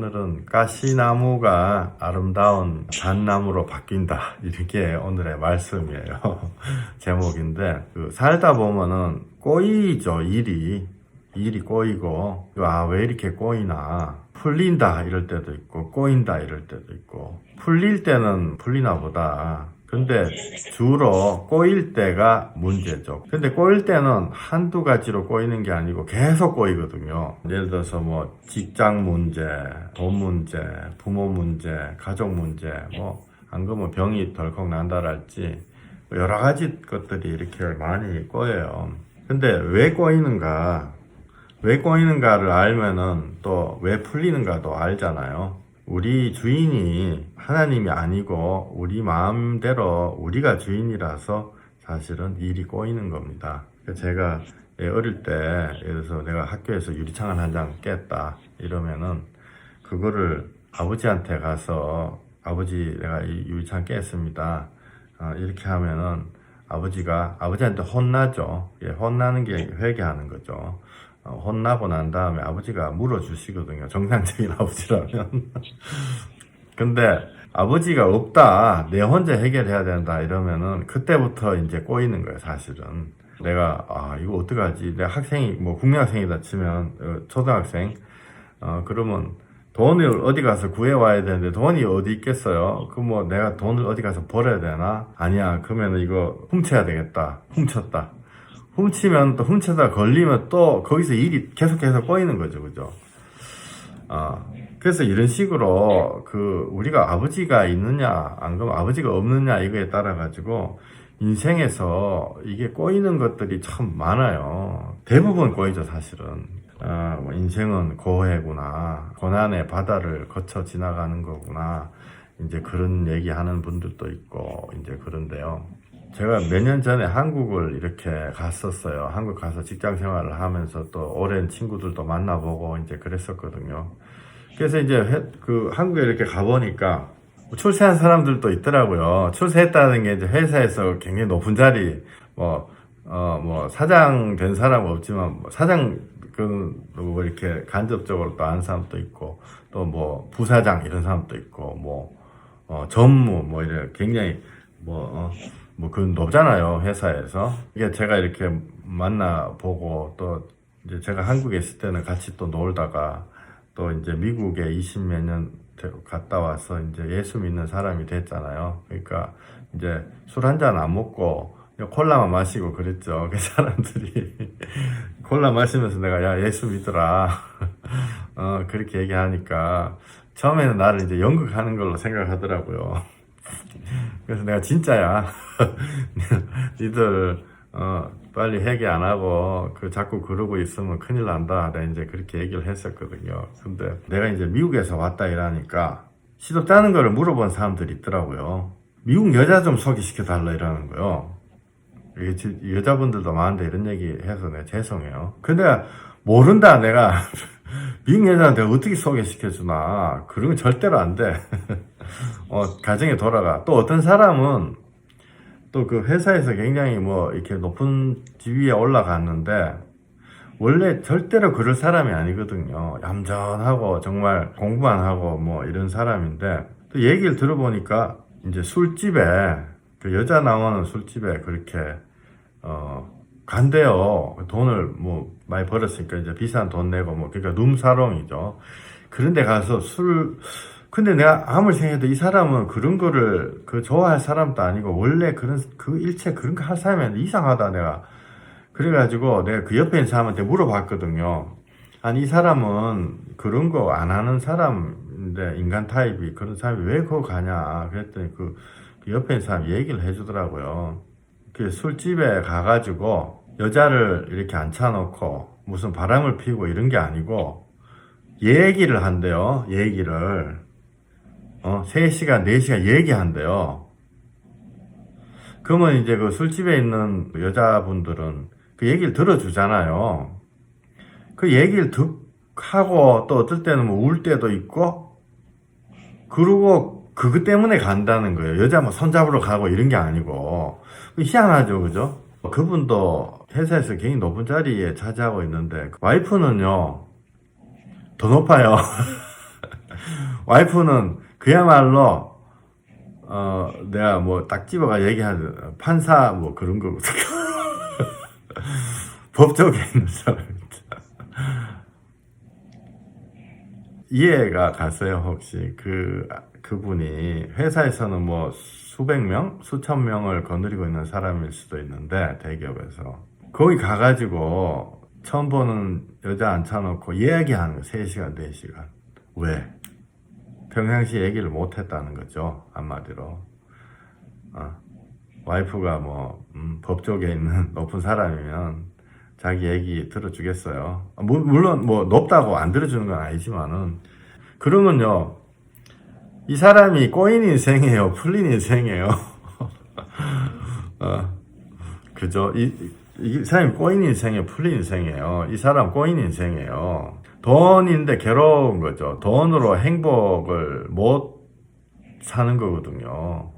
오늘은 가시나무가 아름다운 잣나무로 바뀐다. 이렇게 오늘의 말씀이에요. 제목인데, 살다 보면은 꼬이죠, 일이 꼬이고, 왜 이렇게 꼬이나. 풀린다 이럴 때도 있고, 꼬인다 이럴 때도 있고, 풀릴 때는 풀리나 보다. 근데 주로 꼬일 때가 문제죠. 근데 꼬일 때는 한두 가지로 꼬이는 게 아니고 계속 꼬이거든요. 예를 들어서 뭐 직장 문제, 돈 문제, 부모 문제, 가족 문제, 안 그러면 병이 덜컥 난다랄지 여러 가지 것들이 이렇게 많이 꼬여요. 근데 왜 꼬이는가를 알면은 또 왜 풀리는가도 알잖아요. 우리 주인이 하나님이 아니고 우리 마음대로 우리가 주인이라서 사실은 일이 꼬이는 겁니다. 제가 어릴 때 예를 들어서 내가 학교에서 유리창을 한 장 깼다 이러면은 그거를 아버지한테 가서 아버지 내가 이 유리창 깼습니다. 이렇게 하면은 아버지한테 혼나죠. 혼나는 게 회개하는 거죠. 혼나고 난 다음에 아버지가 물어주시거든요. 정상적인 아버지라면. 근데 아버지가 없다, 내 혼자 해결해야 된다 이러면은 그때부터 이제 꼬이는 거예요, 사실은. 내가 이거 어떡하지? 내가 학생이 국민학생이다 치면 초등학생 그러면 돈을 어디 가서 구해와야 되는데 돈이 어디 있겠어요? 내가 돈을 어디 가서 벌어야 되나? 아니야, 그러면 이거 훔쳐야 되겠다. 훔쳤다. 훔치면 또 훔쳐다 걸리면 또 거기서 일이 계속해서 꼬이는 거죠, 그죠? 그래서 이런 식으로 우리가 아버지가 있느냐 안 그러면 아버지가 없느냐 이거에 따라 가지고 인생에서 이게 꼬이는 것들이 참 많아요. 대부분 꼬이죠, 사실은. 인생은 고해구나, 고난의 바다를 거쳐 지나가는 거구나, 이제 그런 얘기 하는 분들도 있고 이제 그런데요. 제가 몇 년 전에 한국을 이렇게 갔었어요. 한국 가서 직장 생활을 하면서 또 오랜 친구들도 만나보고 이제 그랬었거든요. 그래서 이제 한국에 이렇게 가보니까 출세한 사람들도 있더라고요. 출세했다는 게 이제 회사에서 굉장히 높은 자리, 사장 된 사람은 없지만, 사장, 이렇게 간접적으로 또 아는 사람도 있고, 또 부사장 이런 사람도 있고, 전무, 이래 굉장히, 그건 높잖아요, 회사에서. 이게 제가 이렇게 만나보고, 또, 이제 제가 한국에 있을 때는 같이 또 놀다가, 또 이제 미국에 20몇 년 갔다 와서 이제 예수 믿는 사람이 됐잖아요. 그러니까 이제 술 한 잔 안 먹고, 콜라만 마시고 그랬죠. 그 사람들이. 콜라 마시면서 내가, 야, 예수 믿어라. 그렇게 얘기하니까, 처음에는 나를 이제 연극하는 걸로 생각하더라고요. 그래서 내가 진짜야. 니들 빨리 회개 안 하고 자꾸 그러고 있으면 큰일 난다. 내가 이제 그렇게 얘기를 했었거든요. 근데 내가 이제 미국에서 왔다 이러니까 시도 따는 거를 물어본 사람들이 있더라고요. 미국 여자 좀 소개시켜 달라 이러는 거요. 이게 여자분들도 많은데 이런 얘기 해서 내가 죄송해요. 근데 내가 모른다. 내가 미국 여자한테 어떻게 소개시켜 주나. 그런 건 절대로 안 돼. 가정에 돌아가. 또 어떤 사람은 또 회사에서 굉장히 이렇게 높은 지위에 올라갔는데, 원래 절대로 그럴 사람이 아니거든요. 얌전하고, 정말 공부만 하고, 이런 사람인데, 또 얘기를 들어보니까, 이제 술집에, 여자 나오는 술집에 그렇게, 간대요. 돈을 많이 벌었으니까 이제 비싼 돈 내고, 그러니까 룸사롱이죠. 그런데 가서 근데 내가 아무리 생각해도 이 사람은 그런 거를 좋아할 사람도 아니고 원래 일체 그런 거 할 사람이 아닌데 이상하다 내가. 그래가지고 내가 그 옆에 있는 사람한테 물어봤거든요. 아니 이 사람은 그런 거 안 하는 사람인데 인간 타입이 그런 사람이 왜 그거 가냐 그랬더니 그 옆에 있는 사람이 얘기를 해주더라고요. 그 술집에 가가지고 여자를 이렇게 앉혀놓고 무슨 바람을 피우고 이런 게 아니고 얘기를 한대요. 얘기를 3시간, 4시간 얘기한대요. 그러면 이제 술집에 있는 여자분들은 그 얘기를 들어주잖아요. 그 얘기를 하고 또 어떨 때는 울 때도 있고, 그러고 그것 때문에 간다는 거예요. 여자 손잡으러 가고 이런 게 아니고. 희한하죠, 그죠? 그분도 회사에서 굉장히 높은 자리에 차지하고 있는데, 와이프는요, 더 높아요. 와이프는 그야말로 내가 뭐 딱 집어가 얘기하는 판사 뭐 그런 거거든. 법조계에 있는 사람. 이해가 갔어요, 혹시? 그분이 회사에서는 뭐 수백 명, 수천 명을 거느리고 있는 사람일 수도 있는데, 대기업에서. 거기 가가지고 처음 보는 여자 앉혀놓고 얘기하는 거, 3시간, 4시간. 왜? 평상시 얘기를 못 했다는 거죠, 한마디로. 와이프가 뭐, 법조계에 있는 높은 사람이면 자기 얘기 들어주겠어요. 물론 뭐 높다고 안 들어주는 건 아니지만은, 그러면요, 이 사람이 꼬인 인생이에요, 풀린 인생이에요. 그죠? 이 사람이 꼬인 인생이에요, 풀린 인생이에요. 이 사람 꼬인 인생이에요. 돈인데 괴로운 거죠. 돈으로 행복을 못 사는 거거든요.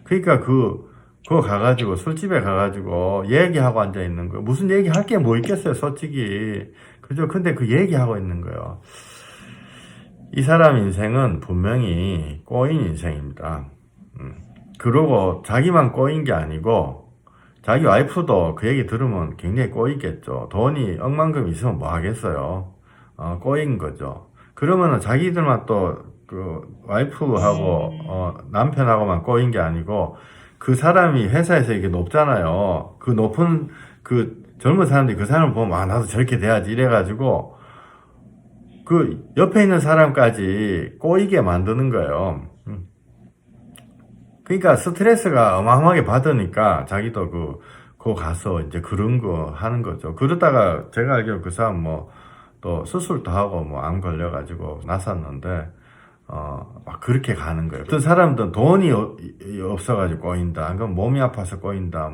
그러니까 그거 가가지고, 술집에 가가지고, 얘기하고 앉아있는 거. 무슨 얘기할 게 뭐 있겠어요, 솔직히. 그죠? 근데 그 얘기하고 있는 거예요. 이 사람 인생은 분명히 꼬인 인생입니다. 그러고 자기만 꼬인 게 아니고, 자기 와이프도 그 얘기 들으면 굉장히 꼬이겠죠. 돈이 억만큼 있으면 뭐 하겠어요. 꼬인 거죠. 그러면은 자기들만 또, 와이프하고, 남편하고만 꼬인 게 아니고, 그 사람이 회사에서 이게 높잖아요. 그 높은, 젊은 사람들이 그 사람을 보면, 나도 저렇게 돼야지. 이래가지고, 옆에 있는 사람까지 꼬이게 만드는 거예요. 그러니까 스트레스가 어마어마하게 받으니까, 자기도 그거 가서 이제 그런 거 하는 거죠. 그러다가 제가 알기로 그 사람 또 수술도 하고 암 걸려가지고 났었는데, 막 그렇게 가는 거예요. 어떤 사람들은 돈이 없어가지고 꼬인다. 그럼 몸이 아파서 꼬인다.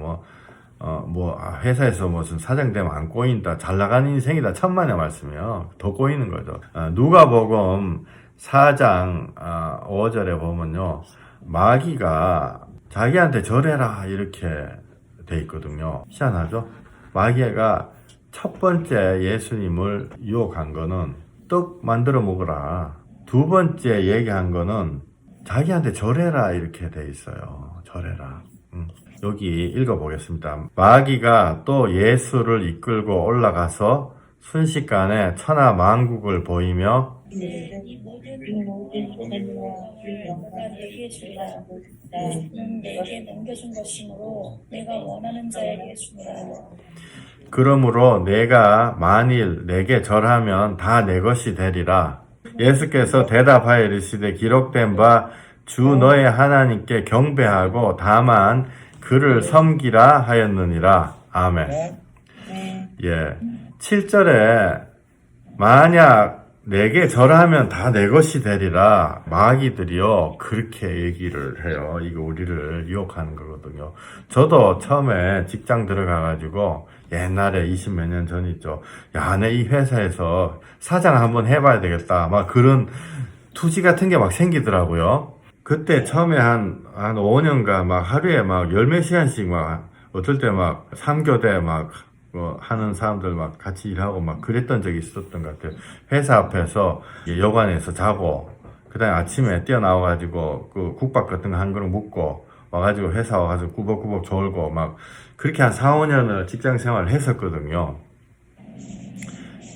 회사에서 무슨 사장 되면 안 꼬인다. 잘 나가는 인생이다. 천만의 말씀이요. 더 꼬이는 거죠. 누가복음 4장 5절에 보면요. 마귀가 자기한테 절해라. 이렇게 돼 있거든요. 희한하죠? 마귀가 첫 번째 예수님을 유혹한 거는 떡 만들어 먹으라. 두 번째 얘기한 거는 자기한테 절해라 이렇게 돼 있어요. 절해라. 여기 읽어보겠습니다. 마귀가 또 예수를 이끌고 올라가서 순식간에 천하 만국을 보이며 이 모든 권능과 영광을 내게 주리라. 는 내게 넘겨준 것이므로 내가 원하는 자에게 주리라. 그러므로 내가 만일 내게 절하면 다 내 것이 되리라. 예수께서 대답하여 이르시되 기록된 바 주 너의 하나님께 경배하고 다만 그를 섬기라 하였느니라. 아멘. 예. 7절에 만약 내게 절하면 다 내 것이 되리라. 마귀들이요 그렇게 얘기를 해요. 이거 우리를 유혹하는 거거든요. 저도 처음에 직장 들어가가지고 옛날에 20몇 년 전이죠. 야, 내 이 회사에서 사장 한번 해봐야 되겠다. 막 그런 투지 같은 게 막 생기더라고요. 그때 처음에 한 5년간 막 하루에 막 10몇 시간씩 막 어떨 때 막 3교대 막 하는 사람들 막 같이 일하고 막 그랬던 적이 있었던 것 같아요. 회사 앞에서 여관에서 자고 그 다음에 아침에 뛰어나와가지고 그 국밥 같은 거 한 그릇 먹고 와가지고 회사 와가지고 꾸벅꾸벅 졸고 막 그렇게 한 4, 5년을 직장 생활을 했었거든요.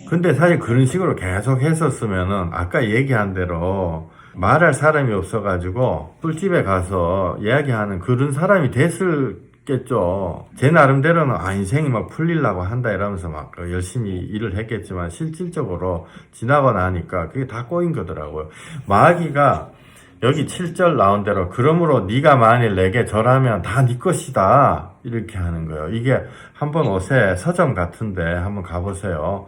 근데 사실 그런 식으로 계속 했었으면은 아까 얘기한 대로 말할 사람이 없어가지고 술집에 가서 이야기하는 그런 사람이 됐을겠죠. 제 나름대로는 인생이 막 풀리려고 한다 이러면서 막 열심히 일을 했겠지만 실질적으로 지나고 나니까 그게 다 꼬인 거더라고요. 마귀가 여기 7절 나온 대로 그러므로 네가 만일 내게 절하면 다 네 것이다 이렇게 하는 거예요. 이게 한번 옷에 서점 같은데 한번 가보세요.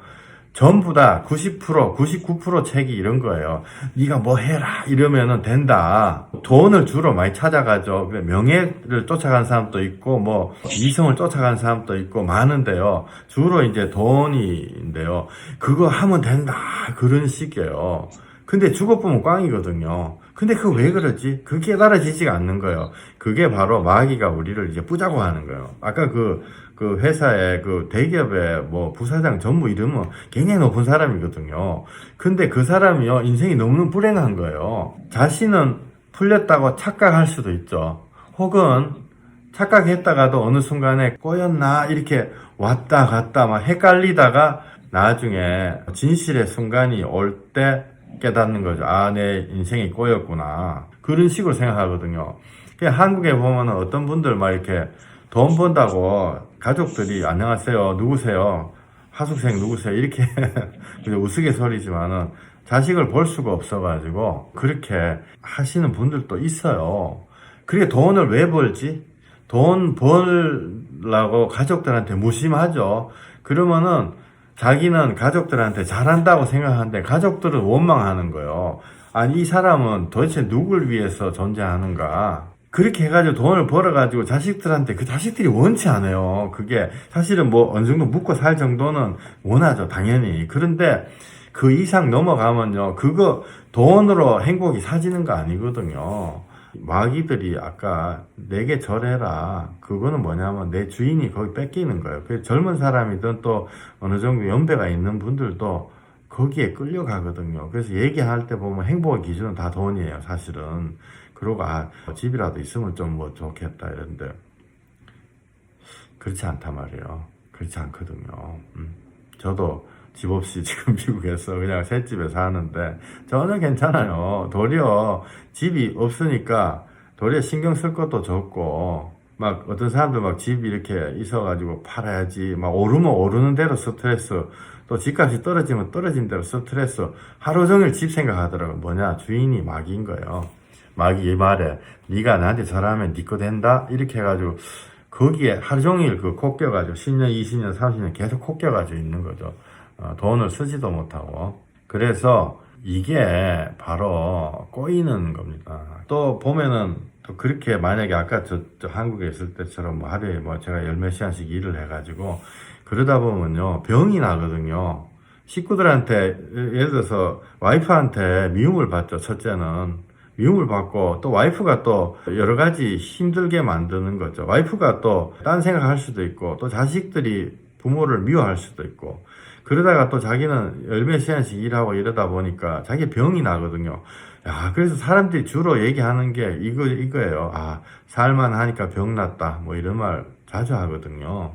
전부 다 90%, 99% 책이 이런 거예요. 네가 뭐 해라 이러면은 된다. 돈을 주로 많이 찾아가죠. 명예를 쫓아간 사람도 있고 이성을 쫓아간 사람도 있고 많은데요. 주로 이제 돈인데요. 그거 하면 된다 그런 식이에요. 근데 죽어보면 꽝이거든요. 근데 그거 왜 그러지? 그게 깨달아지지가 않는 거예요. 그게 바로 마귀가 우리를 이제 뿌자고 하는 거예요. 아까 그 회사의 그 대기업의 뭐 부사장 전무 이름은 굉장히 높은 사람이거든요. 근데 그 사람이요, 인생이 너무 불행한 거예요. 자신은 풀렸다고 착각할 수도 있죠. 혹은 착각했다가도 어느 순간에 꼬였나 이렇게 왔다 갔다 막 헷갈리다가 나중에 진실의 순간이 올 때 깨닫는 거죠. 아, 내 인생이 꼬였구나. 그런 식으로 생각하거든요. 그냥 한국에 보면은 어떤 분들 막 이렇게 돈 번다고 가족들이 안녕하세요, 누구세요? 하숙생 누구세요? 이렇게 그냥 우스갯소리지만은 자식을 볼 수가 없어가지고 그렇게 하시는 분들도 있어요. 그게 돈을 왜 벌지? 돈 벌라고 가족들한테 무심하죠. 그러면은 자기는 가족들한테 잘한다고 생각하는데 가족들은 원망하는 거예요. 아니, 이 사람은 도대체 누굴 위해서 존재하는가? 그렇게 해가지고 돈을 벌어가지고 자식들한테 그 자식들이 원치 않아요. 그게 사실은 뭐 어느 정도 묵고 살 정도는 원하죠, 당연히. 그런데 그 이상 넘어가면요, 그거 돈으로 행복이 사지는 거 아니거든요. 마귀들이 아까 내게 절해라, 그거는 뭐냐면 내 주인이 거기 뺏기는 거예요. 그 젊은 사람이든 또 어느 정도 연배가 있는 분들도 거기에 끌려가거든요. 그래서 얘기할 때 보면 행복의 기준은 다 돈이에요, 사실은. 그러고 집이라도 있으면 좀 뭐 좋겠다 이런데 그렇지 않단 말이에요. 그렇지 않거든요. 저도 집 없이 지금 미국에서 그냥 셋집에 사는데 전혀 괜찮아요. 도리어 집이 없으니까 도리어 신경 쓸 것도 적고, 막 어떤 사람들 막 집 이렇게 있어가지고 팔아야지, 막 오르면 오르는 대로 스트레스, 또 집값이 떨어지면 떨어진 대로 스트레스, 하루 종일 집 생각하더라고요. 뭐냐, 주인이 마귀인 거예요. 마귀 이 말에 네가 나한테 잘하면 네 거 된다 이렇게 해가지고 거기에 하루 종일 그 코 껴가지고 10년, 20년, 30년 계속 코 껴가지고 있는 거죠. 돈을 쓰지도 못하고. 그래서 이게 바로 꼬이는 겁니다. 또 보면은 또 그렇게 만약에 아까 저 한국에 있을 때처럼 뭐 하루에 뭐 제가 열 몇 시간씩 일을 해가지고 그러다 보면요, 병이 나거든요. 식구들한테, 예를 들어서 와이프한테 미움을 받죠. 첫째는 미움을 받고, 또 와이프가 또 여러 가지 힘들게 만드는 거죠. 와이프가 또 딴 생각할 수도 있고, 또 자식들이 부모를 미워할 수도 있고, 그러다가 또 자기는 열 몇 시간씩 일하고 이러다 보니까 자기 병이 나거든요. 야, 그래서 사람들이 주로 얘기하는 게 이거예요. 아, 살만 하니까 병 났다. 뭐 이런 말 자주 하거든요.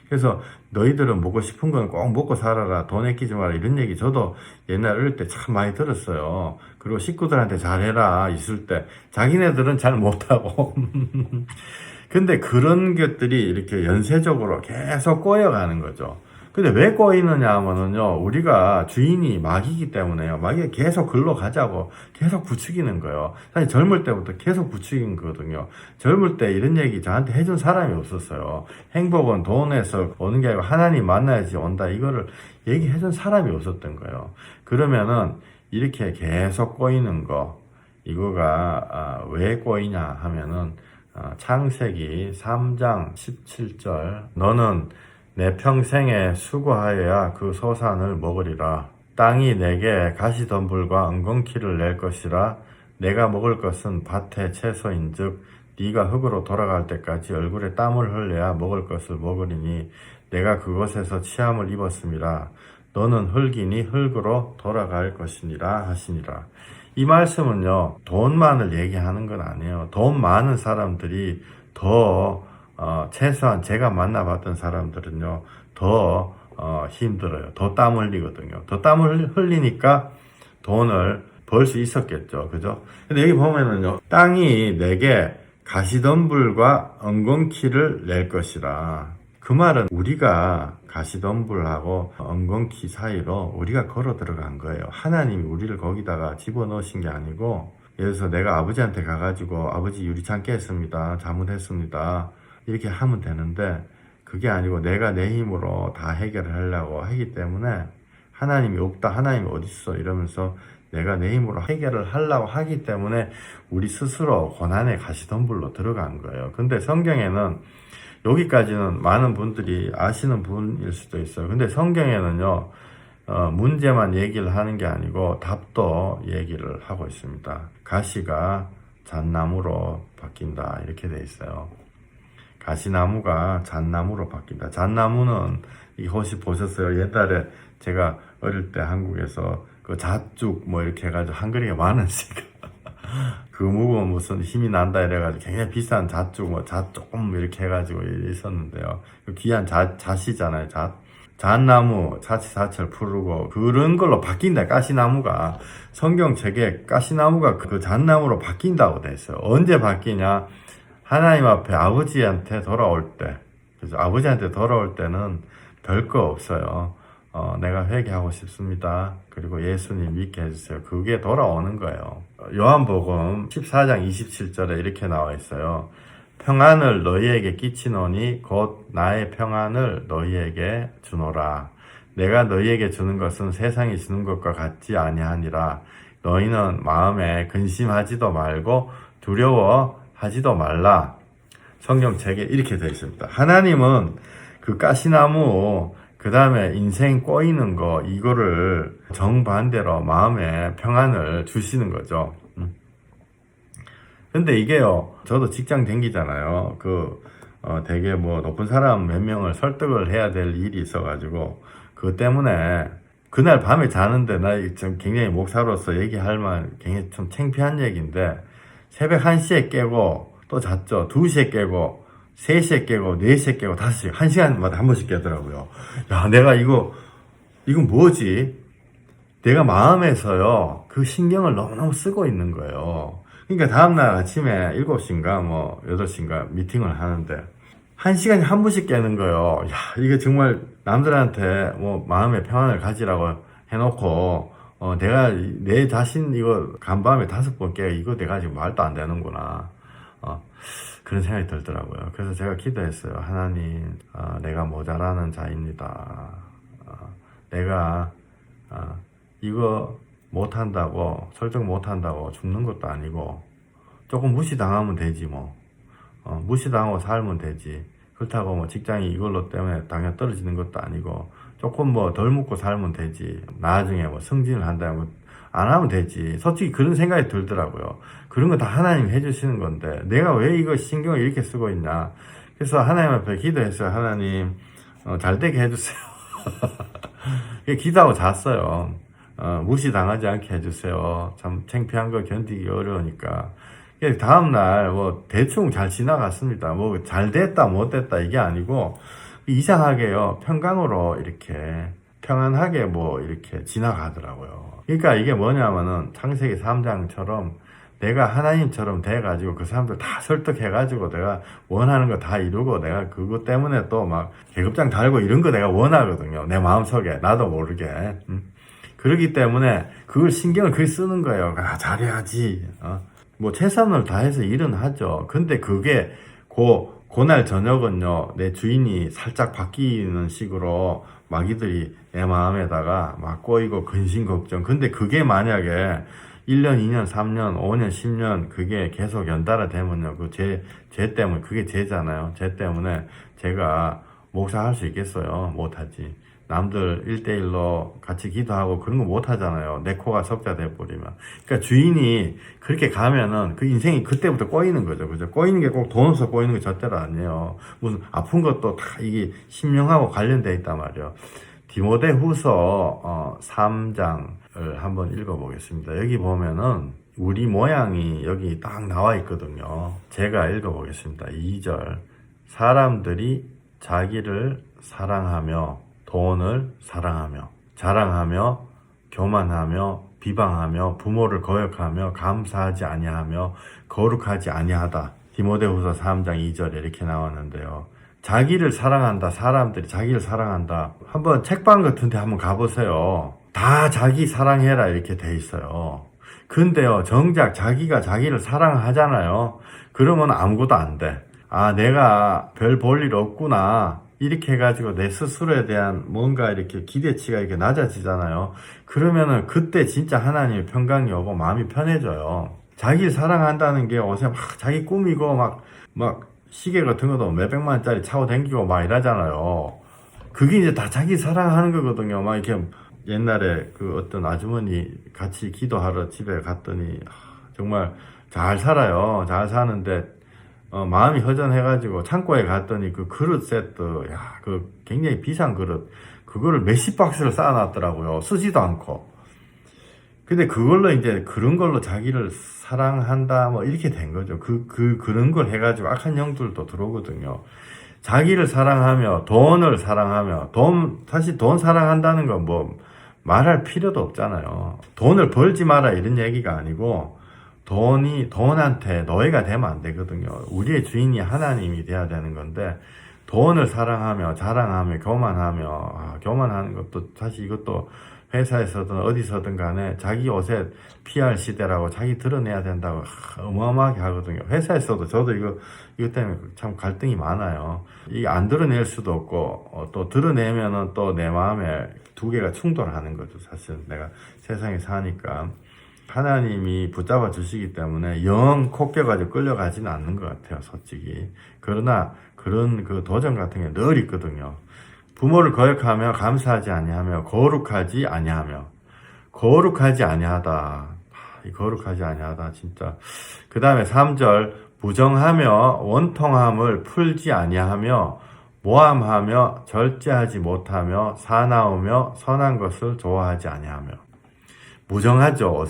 그래서 너희들은 먹고 싶은 건 꼭 먹고 살아라, 돈 아끼지 마라, 이런 얘기 저도 옛날 어릴 때 참 많이 들었어요. 그리고 식구들한테 잘해라 있을 때 자기네들은 잘 못하고 근데 그런 것들이 이렇게 연쇄적으로 계속 꼬여가는 거죠. 근데 왜 꼬이느냐 하면은요, 우리가 주인이 마귀이기 때문에요. 마귀가 계속 글로 가자고 계속 부추기는 거예요. 사실 젊을 때부터 계속 부추긴 거거든요. 젊을 때 이런 얘기 저한테 해준 사람이 없었어요. 행복은 돈에서 오는 게 아니고 하나님 만나야지 온다, 이거를 얘기해준 사람이 없었던 거예요. 그러면은 이렇게 계속 꼬이는 거, 이거가 왜 꼬이냐 하면은 창세기 3장 17절, 너는 내 평생에 수고하여야 그 소산을 먹으리라. 땅이 내게 가시덤불과 엉겅퀴를 낼 것이라. 내가 먹을 것은 밭의 채소인즉 네가 흙으로 돌아갈 때까지 얼굴에 땀을 흘려야 먹을 것을 먹으리니 내가 그곳에서 치함을 입었음이라. 너는 흙이니 흙으로 돌아갈 것이니라 하시니라. 이 말씀은요, 돈만을 얘기하는 건 아니에요. 돈 많은 사람들이 더 최소한 제가 만나봤던 사람들은요, 더 힘들어요. 더 땀 흘리거든요. 더 땀을 흘리니까 돈을 벌 수 있었겠죠. 그죠? 근데 여기 보면은요, 땅이 내게 가시덤불과 엉겅퀴를 낼 것이라. 그 말은 우리가 가시덤불하고 엉겅퀴 사이로 우리가 걸어 들어간 거예요. 하나님이 우리를 거기다가 집어넣으신 게 아니고, 예를 들어서 내가 아버지한테 가가지고 아버지 유리창 깼습니다, 잘못했습니다, 이렇게 하면 되는데, 그게 아니고 내가 내 힘으로 다 해결을 하려고 하기 때문에 하나님이 없다, 하나님이 어딨어 이러면서 내가 내 힘으로 해결을 하려고 하기 때문에 우리 스스로 고난의 가시덤불로 들어간 거예요. 근데 성경에는, 여기까지는 많은 분들이 아시는 분일 수도 있어요. 근데 성경에는요, 문제만 얘기를 하는 게 아니고 답도 얘기를 하고 있습니다. 가시가 잣나무로 바뀐다 이렇게 돼 있어요. 가시나무가 잣나무로 바뀐다. 잣나무는 이 혹시 보셨어요? 옛날에 제가 어릴 때 한국에서 그 잣죽 뭐 이렇게 해가지고 한 그릇에 10,000원씩 그 먹으면 무슨 힘이 난다 이래가지고 굉장히 비싼 잣죽 뭐 잣 조금 이렇게 해가지고 있었는데요. 그 귀한 잣이잖아요. 잣나무 사치사철 푸르고 그런 걸로 바뀐다. 가시나무가 성경책에 가시나무가 그 잣나무로 바뀐다고 돼 있어요. 언제 바뀌냐? 하나님 앞에 아버지한테 돌아올 때. 그래서 아버지한테 돌아올 때는 별거 없어요. 내가 회개하고 싶습니다. 그리고 예수님 믿게 해주세요. 그게 돌아오는 거예요. 요한복음 14장 27절에 이렇게 나와 있어요. 평안을 너희에게 끼치노니 곧 나의 평안을 너희에게 주노라. 내가 너희에게 주는 것은 세상이 주는 것과 같지 아니하니라. 너희는 마음에 근심하지도 말고 두려워하지도 말라. 성경책에 이렇게 되어 있습니다. 하나님은 그 가시나무 그 다음에 인생 꼬이는 거 이거를 정반대로 마음에 평안을 주시는 거죠. 근데 이게요, 저도 직장 댕기잖아요. 되게 뭐 높은 사람 몇 명을 설득을 해야 될 일이 있어가지고, 그것 때문에 그날 밤에 자는데 나 좀 굉장히 목사로서 얘기할 만 굉장히 좀 창피한 얘기인데, 새벽 1시에 깨고 또 잤죠. 2시에 깨고, 3시에 깨고, 4시에 깨고, 5시, 1시간마다 한 번씩 깨더라고요. 야, 내가 이건 뭐지? 내가 마음에서요, 그 신경을 너무너무 쓰고 있는 거예요. 그러니까 다음날 아침에 7시인가 뭐 8시인가 미팅을 하는데 1시간에 한 번씩 깨는 거예요. 야, 이게 정말 남들한테 뭐 마음의 평안을 가지라고 해놓고 내가 내 자신 이거 간밤에 5번 깨 이거 내가 지금 말도 안 되는구나. 그런 생각이 들더라고요. 그래서 제가 기도했어요. 하나님, 내가 모자라는 자입니다. 내가 이거 못한다고, 설득 못한다고 죽는 것도 아니고, 조금 무시당하면 되지, 뭐. 무시당하고 살면 되지. 그렇다고 뭐 직장이 이걸로 때문에 당연 떨어지는 것도 아니고, 조금 뭐 덜 먹고 살면 되지. 나중에 뭐 승진을 한다면 안 하면 되지. 솔직히 그런 생각이 들더라고요. 그런 거 다 하나님 해주시는 건데, 내가 왜 이거 신경을 이렇게 쓰고 있냐. 그래서 하나님 앞에 기도했어요. 하나님, 잘 되게 해주세요. 기도하고 잤어요. 무시당하지 않게 해주세요. 참 창피한 거 견디기 어려우니까. 다음날 뭐 대충 잘 지나갔습니다. 뭐 잘 됐다 못 됐다 이게 아니고 이상하게요. 평강으로 이렇게 평안하게 뭐 이렇게 지나가더라고요. 그러니까 이게 뭐냐면은 창세기 3장처럼 내가 하나님처럼 돼가지고 그 사람들 다 설득해가지고 내가 원하는 거 다 이루고 내가 그것 때문에 또 막 계급장 달고 이런 거 내가 원하거든요. 내 마음속에 나도 모르게. 그러기 때문에 그걸 신경을 그리 쓰는 거예요. 잘해야지. 뭐 최선을 다해서 일은 하죠. 근데 그게 그날 저녁은요, 내 주인이 살짝 바뀌는 식으로 마귀들이 내 마음에다가 막 꼬이고 근심 걱정. 근데 그게 만약에 1년, 2년, 3년, 5년, 10년 그게 계속 연달아 되면요, 죄 때문에, 그게 죄잖아요. 죄 때문에 제가 목사할 수 있겠어요? 못하지. 남들 1대1로 같이 기도하고 그런 거 못 하잖아요. 내 코가 석자 돼버리면. 그러니까 주인이 그렇게 가면은 그 인생이 그때부터 꼬이는 거죠. 그죠? 꼬이는 게 꼭 돈 없어 꼬이는 게 절대로 아니에요. 무슨 아픈 것도 다 이게 심령하고 관련돼 있단 말이에요. 디모데 후서 3장을 한번 읽어보겠습니다. 여기 보면은 우리 모양이 여기 딱 나와 있거든요. 제가 읽어보겠습니다. 2절. 사람들이 자기를 사랑하며 돈을 사랑하며 자랑하며 교만하며 비방하며 부모를 거역하며 감사하지 아니하며 거룩하지 아니하다. 디모데후서 3장 2절에 이렇게 나왔는데요. 자기를 사랑한다. 사람들이 자기를 사랑한다. 한번 책방 같은 데 한번 가보세요. 다 자기 사랑해라 이렇게 돼 있어요. 근데요, 정작 자기가 자기를 사랑하잖아요. 그러면 아무것도 안 돼. 내가 별 볼 일 없구나. 이렇게 해가지고 내 스스로에 대한 뭔가 이렇게 기대치가 이렇게 낮아지잖아요. 그러면은 그때 진짜 하나님의 평강이 오고 마음이 편해져요. 자기를 사랑한다는 게 요새 막 자기 꾸미고 막 시계 같은 것도 몇백만 원짜리 차고 다니고 막 이러잖아요. 그게 이제 다 자기 사랑하는 거거든요. 막 이렇게 옛날에 그 어떤 아주머니 같이 기도하러 집에 갔더니 정말 잘 살아요. 잘 사는데 마음이 허전해가지고 창고에 갔더니 그 그릇 세트, 야, 그 굉장히 비싼 그릇, 그거를 몇십 박스를 쌓아놨더라고요. 쓰지도 않고. 근데 그걸로 이제 그런 걸로 자기를 사랑한다, 뭐 이렇게 된 거죠. 그런 걸 해가지고 악한 영들도 들어오거든요. 자기를 사랑하며, 돈을 사랑하며, 사실 돈 사랑한다는 건 뭐 말할 필요도 없잖아요. 돈을 벌지 마라 이런 얘기가 아니고, 돈한테 노예가 되면 안 되거든요. 우리의 주인이 하나님이 돼야 되는 건데, 돈을 사랑하며, 자랑하며, 교만하며, 교만하는 것도, 사실 이것도 회사에서든 어디서든 간에 자기 옷에 PR 시대라고 자기 드러내야 된다고 어마어마하게 하거든요. 회사에서도 저도 이거 때문에 참 갈등이 많아요. 이게 안 드러낼 수도 없고, 또 드러내면은 또 내 마음에 두 개가 충돌하는 거죠. 사실 내가 세상에 사니까. 하나님이 붙잡아 주시기 때문에 영 콕껴가지고 끌려가지는 않는 것 같아요, 솔직히. 그러나 그런 그 도전 같은 게 늘 있거든요. 부모를 거역하며 감사하지 아니하며 거룩하지 아니하며 거룩하지 아니하다. 이 거룩하지 아니하다 진짜. 그 다음에 3절 부정하며 원통함을 풀지 아니하며 모함하며 절제하지 못하며 사나우며 선한 것을 좋아하지 아니하며. 무정하죠.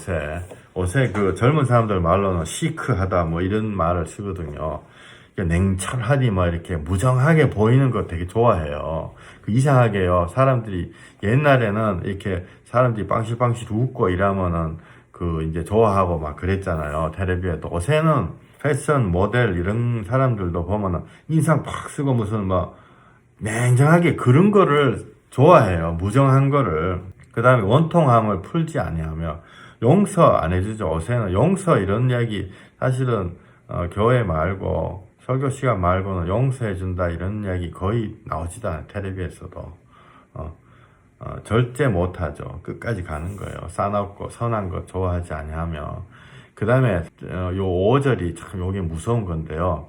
옷에 그 젊은 사람들 말로는 시크하다 뭐 이런 말을 쓰거든요. 냉철하니 뭐 이렇게 무정하게 보이는 거 되게 좋아해요. 이상하게요. 사람들이 옛날에는 이렇게 사람들이 빵실빵실 웃고 이러면은 그 이제 좋아하고 막 그랬잖아요. 텔레비에도. 요새는 패션 모델 이런 사람들도 보면은 인상 팍 쓰고 무슨 뭐 냉정하게 그런 거를 좋아해요. 무정한 거를. 그 다음에 원통함을 풀지 아니하며 용서 안 해주죠. 요새는 용서 이런 이야기 사실은 교회 말고 설교 시간 말고는 용서해준다 이런 이야기 거의 나오지도 않아요. 텔레비에서도. 절제 못하죠. 끝까지 가는 거예요. 싸납고 선한 것 좋아하지 아니하며. 그 다음에 요 5절이 참 요게 무서운 건데요.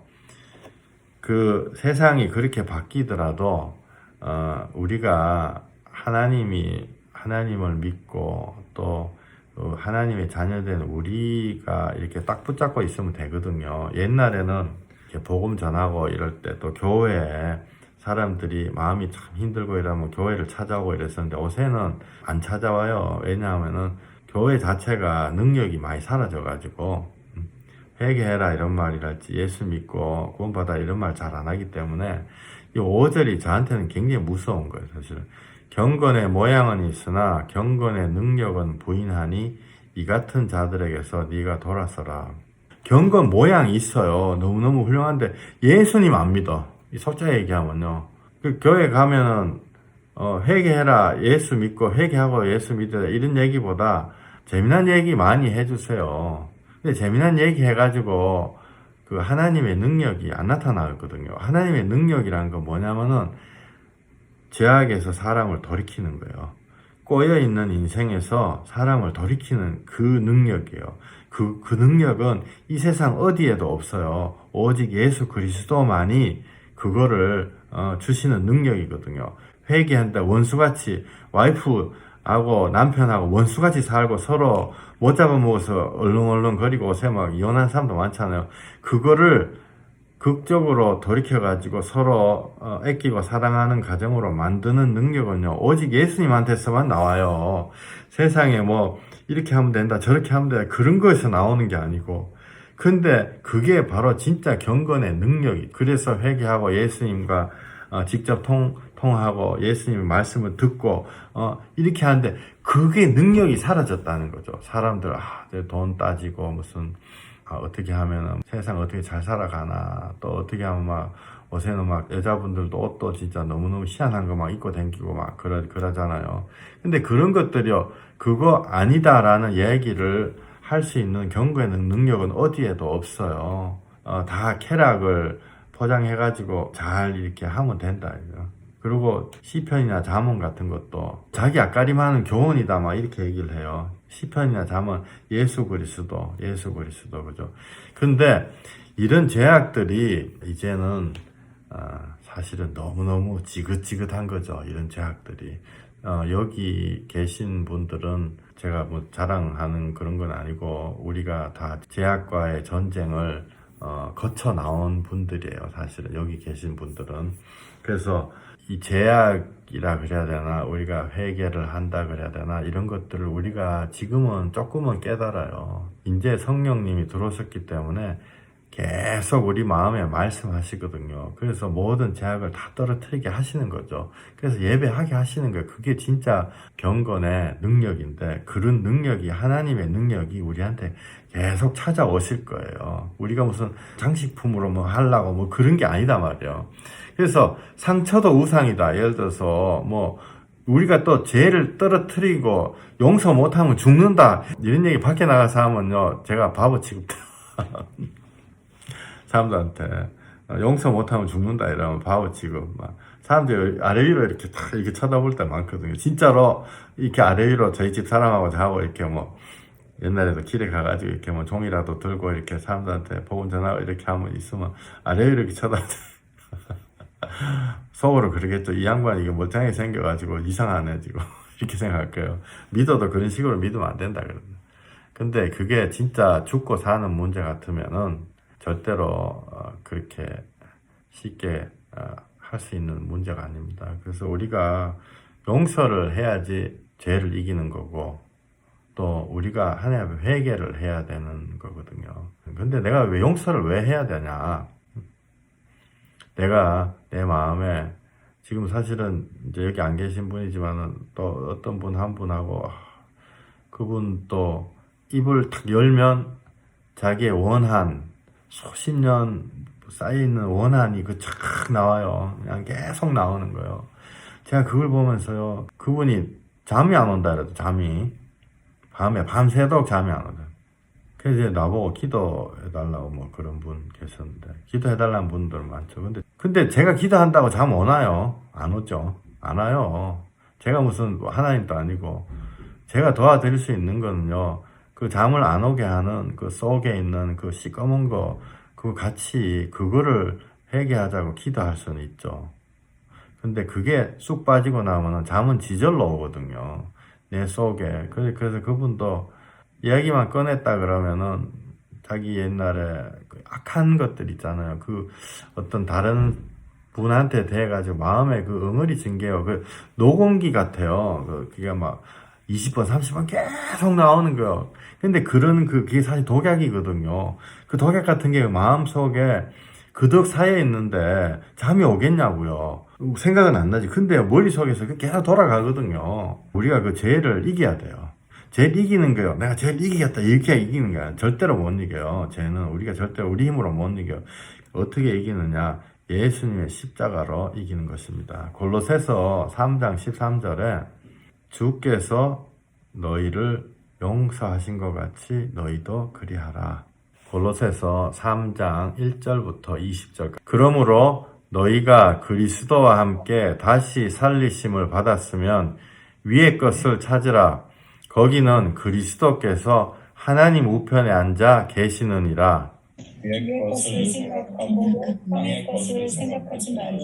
그 세상이 그렇게 바뀌더라도 우리가 하나님을 믿고 또 하나님의 자녀된 우리가 이렇게 딱 붙잡고 있으면 되거든요. 옛날에는 이렇게 복음 전하고 이럴 때 또 교회에 사람들이 마음이 참 힘들고 이러면 교회를 찾아오고 이랬었는데 요새는 안 찾아와요. 왜냐하면은 교회 자체가 능력이 많이 사라져가지고 회개해라 이런 말이랄지 예수 믿고 구원받아 이런 말 잘 안 하기 때문에 이 5절이 저한테는 굉장히 무서운 거예요. 사실은. 경건의 모양은 있으나 경건의 능력은 부인하니 이 같은 자들에게서 네가 돌아서라. 경건 모양이 있어요. 너무너무 훌륭한데 예수님 안 믿어. 솔직히 얘기하면요. 그 교회 가면은 회개해라 예수 믿고 회개하고 예수 믿어라 이런 얘기보다 재미난 얘기 많이 해주세요. 근데 재미난 얘기 해가지고 그 하나님의 능력이 안 나타나거든요. 하나님의 능력이란 건 뭐냐면은 죄악에서 사람을 돌이키는 거예요. 꼬여있는 인생에서 사람을 돌이키는 그 능력이에요. 그 능력은 이 세상 어디에도 없어요. 오직 예수 그리스도만이 그거를 주시는 능력이거든요. 회개한다 원수같이 와이프하고 남편하고 원수같이 살고 서로 못 잡아먹어서 얼렁얼렁 거리고 요새 막 이혼한 사람도 많잖아요. 그거를 극적으로 돌이켜가지고 서로 아끼고 사랑하는 가정으로 만드는 능력은요 오직 예수님한테서만 나와요. 세상에 뭐 이렇게 하면 된다 저렇게 하면 된다 그런 거에서 나오는 게 아니고 근데 그게 바로 진짜 경건의 능력이 그래서 회개하고 예수님과 직접 통하고 예수님의 말씀을 듣고 이렇게 하는데 그게 능력이 사라졌다는 거죠. 사람들 돈 따지고 무슨 어떻게 하면 세상 어떻게 잘 살아가나 또 어떻게 하면 막 요새는 막 여자분들도 옷도 진짜 너무너무 희한한 거 막 입고 다니고 막 그러잖아요. 근데 그런 것들이요 그거 아니다라는 얘기를 할 수 있는 경고의 능력은 어디에도 없어요. 다 쾌락을 포장해가지고 잘 이렇게 하면 된다. 그리고 시편이나 잠언 같은 것도 자기 앞가림하는 교훈이다 막 이렇게 얘기를 해요. 시편이나 잠언 예수 그리스도 그죠. 근데 이런 죄악들이 이제는 사실은 너무너무 지긋지긋한 거죠. 이런 죄악들이 여기 계신 분들은 제가 뭐 자랑하는 그런 건 아니고 우리가 다 제약과의 전쟁을 거쳐 나온 분들이에요. 사실은 여기 계신 분들은. 그래서 이 제약이라 그래야 되나, 우리가 회개를 한다 그래야 되나, 이런 것들을 우리가 지금은 조금은 깨달아요. 이제 성령님이 들어오셨기 때문에 계속 우리 마음에 말씀하시거든요. 그래서 모든 제약을 다 떨어뜨리게 하시는 거죠. 그래서 예배하게 하시는 거예요. 그게 진짜 경건의 능력인데, 그런 능력이, 하나님의 능력이 우리한테 계속 찾아오실 거예요. 우리가 무슨 장식품으로 뭐 하려고 뭐 그런 게 아니다 말이에요. 그래서 상처도 우상이다. 예를 들어서 뭐 우리가 또 죄를 떨어뜨리고 용서 못하면 죽는다, 이런 얘기 밖에 나가서 하면요, 제가 바보 취급돼요. 사람들한테 용서 못하면 죽는다 이러면 바보 취급. 막 사람들이 아래 위로 이렇게 탁 이렇게 쳐다볼 때 많거든요. 진짜로 이렇게 아래 위로 저희 집 사람하고 저하고 이렇게 뭐 옛날에도 길에 가가지고 이렇게 뭐 종이라도 들고 이렇게 사람들한테 복음 전하고 이렇게 하면 있으면 아래 위로 이렇게 쳐다보죠. 속으로 그러겠죠. 이 양반 이게 멀쩡하게 생겨가지고 이상하네 지금 이렇게 생각할 거예요. 믿어도 그런 식으로 믿으면 안 된다 그러는데. 근데 그게 진짜 죽고 사는 문제 같으면은 절대로 그렇게 쉽게 할 수 있는 문제가 아닙니다. 그래서 우리가 용서를 해야지 죄를 이기는 거고, 또 우리가 하나님 앞에 회개를 해야 되는 거거든요. 근데 내가 왜 용서를 왜 해야 되냐? 내가 내 마음에 지금 사실은 이제 여기 안 계신 분이지만은 또 어떤 분 한 분하고 그분 또 입을 탁 열면 자기의 원한, 수십 년 쌓여있는 원한이 그 쫙 나와요. 그냥 계속 나오는 거예요. 제가 그걸 보면서요, 그분이 잠이 안 온다 그래도 잠이 밤에 밤새도록 잠이 안 오다. 그래서 이제 나보고 기도해달라고 뭐 그런 분 계셨는데, 기도해달라는 분들 많죠. 근데 제가 기도한다고 잠 오나요? 안 오죠. 안 와요. 제가 무슨 하나님도 아니고, 제가 도와드릴 수 있는 거는요, 그 잠을 안 오게 하는 그 속에 있는 그 시꺼먼 거, 그거 같이 그거를 회개하자고 기도할 수는 있죠. 근데 그게 쑥 빠지고 나면은 잠은 지절로 오거든요. 내 속에. 그래서 그분도 이야기만 꺼냈다 그러면은 자기 옛날에 그 악한 것들 있잖아요. 그 어떤 다른 분한테 대해가지고 마음에 그 응어리 진 게요. 그 녹음기 같아요. 그게 막 20번, 30번 계속 나오는 거예요. 근데 그게 사실 독약이거든요. 그 독약 같은 게 마음 속에 그덕 쌓여 있는데 잠이 오겠냐고요. 생각은 안 나지. 근데 머릿속에서 계속 돌아가거든요. 우리가 그 죄를 이겨야 돼요. 죄를 이기는 거요. 내가 죄를 이기겠다, 이렇게 이기는 거야. 절대로 못 이겨요. 죄는 우리가 절대로 우리 힘으로 못 이겨요. 어떻게 이기느냐? 예수님의 십자가로 이기는 것입니다. 골로새서 3장 13절에 주께서 너희를 용서하신 것 같이 너희도 그리하라. 골로새서 3장 1절부터 20절. 그러므로 너희가 그리스도와 함께 다시 살리심을 받았으면 위의 것을 찾으라. 거기는 그리스도께서 하나님 우편에 앉아 계시느니라. 위의 것을 생각하고 땅의 것을 생각하지 말라.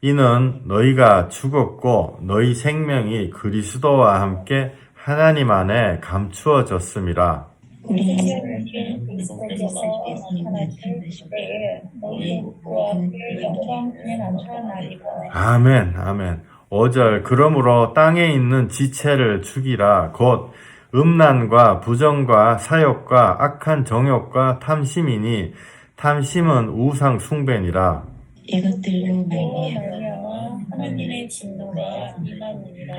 이는 너희가 죽었고 너희 생명이 그리스도와 함께 하나님 안에 감추어졌음이라. 우리에게 그리스도께서 나타나실 때에 너희 그 앞에 영광 중에 나타나리라. 아멘, 아멘. 5절. 그러므로 땅에 있는 지체를 죽이라. 곧 음란과 부정과 사욕과 악한 정욕과 탐심이니 탐심은 우상 숭배니라. 이것들로 말미암아 하나님의 진노가 임하느니라.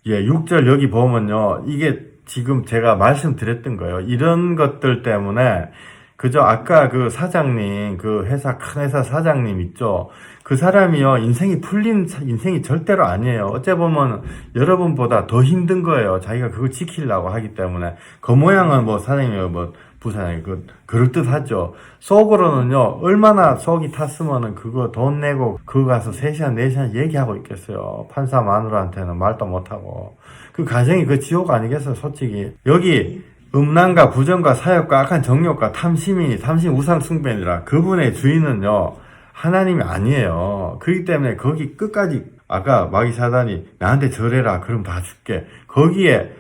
예, 6절 여기 보면요, 이게 지금 제가 말씀드렸던 거예요. 이런 것들 때문에 그저 아까 그 사장님, 그 회사, 큰 회사 사장님 있죠. 그 사람이요, 인생이 풀린 인생이 절대로 아니에요. 어째 보면 여러분보다 더 힘든 거예요. 자기가 그걸 지키려고 하기 때문에. 그 모양은 뭐 사장님이 뭐 부사장이 그럴듯하죠. 속으로는요, 얼마나 속이 탔으면은 그거 돈 내고 그거 가서 3시간, 4시간 얘기하고 있겠어요. 판사 마누라한테는 말도 못하고. 그 가정이 그 지옥 아니겠어요, 솔직히. 여기 음란과 부정과 사욕과 악한 정욕과 탐심이 우상 숭배니라. 그분의 주인은요, 하나님이 아니에요. 그렇기 때문에 거기 끝까지 아까 마귀 사단이 나한테 절해라 그럼 봐줄게. 거기에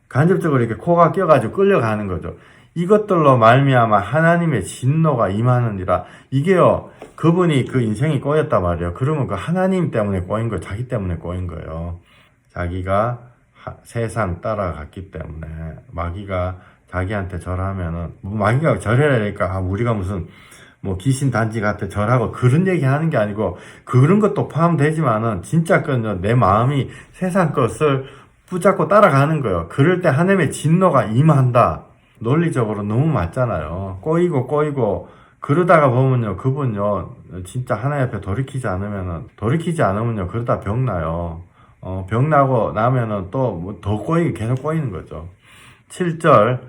간접적으로 이렇게 코가 껴가지고 끌려가는 거죠. 이것들로 말미암아 하나님의 진노가 임하느니라. 이게요, 그분이 그 인생이 꼬였단 말이에요. 그러면 그 하나님 때문에 꼬인 거예요. 자기 때문에 꼬인 거예요. 자기가 세상 따라갔기 때문에. 마귀가 자기한테 절하면은, 마귀가 절해라니까 우리가 무슨 뭐 귀신 단지 같아 절하고 그런 얘기 하는 게 아니고, 그런 것도 포함되지만은 진짜 내 마음이 세상 것을 붙잡고 따라가는 거예요. 그럴 때 하나님의 진노가 임한다. 논리적으로 너무 맞잖아요. 꼬이고 그러다가 보면요, 그분요 진짜 하나님 앞에 돌이키지 않으면요 그러다 병나요. 병나고 나면은 또 뭐 더 계속 꼬이는 거죠. 7절,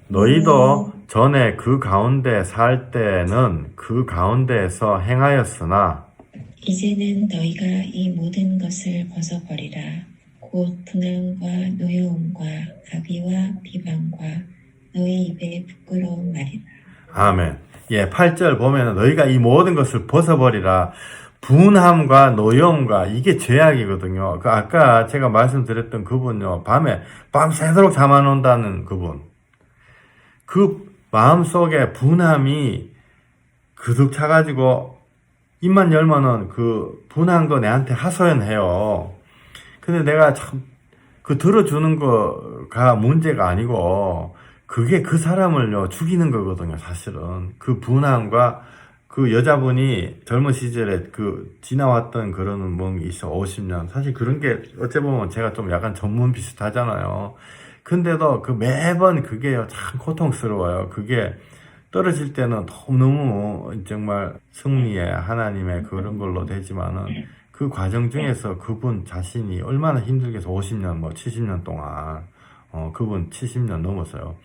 너희도 전에 그 가운데 살 때는 그 가운데에서 행하였으나 이제는 너희가 이 모든 것을 벗어버리라. 곧 분함과 노여움과 악의와 비방과 너희 입에 부끄러운 말이라. 아멘. 예, 8절 보면은 너희가 이 모든 것을 벗어버리라. 분함과 노여움과 이게 죄악이거든요. 그 아까 제가 말씀드렸던 그분요, 밤새도록 잠 안 온다는 그분. 그 마음속에 분함이 그득 차가지고 입만 열면은 그 분함도 내한테 하소연해요. 근데 내가 참 그 들어주는 거가 문제가 아니고 그게 그 사람을요 죽이는 거거든요. 사실은 그 분함과 그 여자분이 젊은 시절에 그 지나왔던 그런 뭐 있어 50년 사실 그런 게 어째 보면 제가 좀 약간 전문 비슷하잖아요. 근데도 그 매번 그게요 참 고통스러워요. 그게 떨어질 때는 너무 정말 승리의 하나님의 그런 걸로 되지만은 그 과정 중에서 그분 자신이 얼마나 힘들게 해서 50년 뭐 70년 동안 그분 70년 넘었어요.